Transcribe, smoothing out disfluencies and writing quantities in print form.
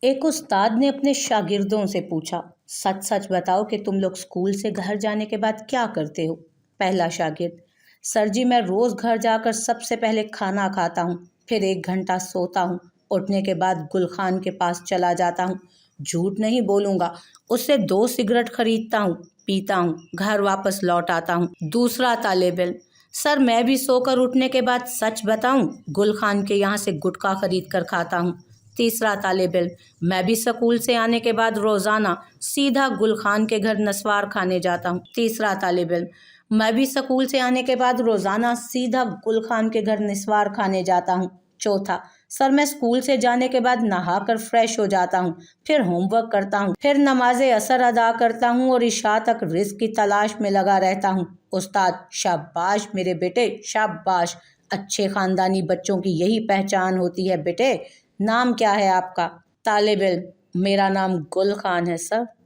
ایک استاد نے اپنے شاگردوں سے پوچھا، سچ سچ بتاؤ کہ تم لوگ اسکول سے گھر جانے کے بعد کیا کرتے ہو؟ پہلا شاگرد: سر جی میں روز گھر جا کر سب سے پہلے کھانا کھاتا ہوں، پھر 1 گھنٹہ سوتا ہوں، اٹھنے کے بعد گل خان کے پاس چلا جاتا ہوں، جھوٹ نہیں بولوں گا، اس سے 2 سگریٹ خریدتا ہوں، پیتا ہوں، گھر واپس لوٹ آتا ہوں۔ دوسرا طالب علم: سر میں بھی سو کر اٹھنے کے بعد سچ بتاؤں، گل خان کے یہاں سے گٹکا خرید کر کھاتا ہوں۔ تیسرا طالب علم: میں بھی سکول سے آنے کے بعد روزانہ سیدھا گل خان کے گھر نسوار کھانے جاتا ہوں۔ تیسرا طالب علم: میں بھی سکول سے آنے کے بعد روزانہ سیدھا گل خان کے گھر نسوار کھانے جاتا ہوں۔ چوتھا: سر میں اسکول سے جانے کے بعد نہا کر فریش ہو جاتا ہوں، پھر ہوم ورک کرتا ہوں، پھر نماز عصر ادا کرتا ہوں اور عشاء تک رزق کی تلاش میں لگا رہتا ہوں۔ استاد: شاباش میرے بیٹے، شاباش! اچھے خاندانی بچوں کی یہی پہچان ہوتی ہے بیٹے۔ نام کیا ہے آپ کا؟ طالب علم: میرا نام گل خان ہے سر۔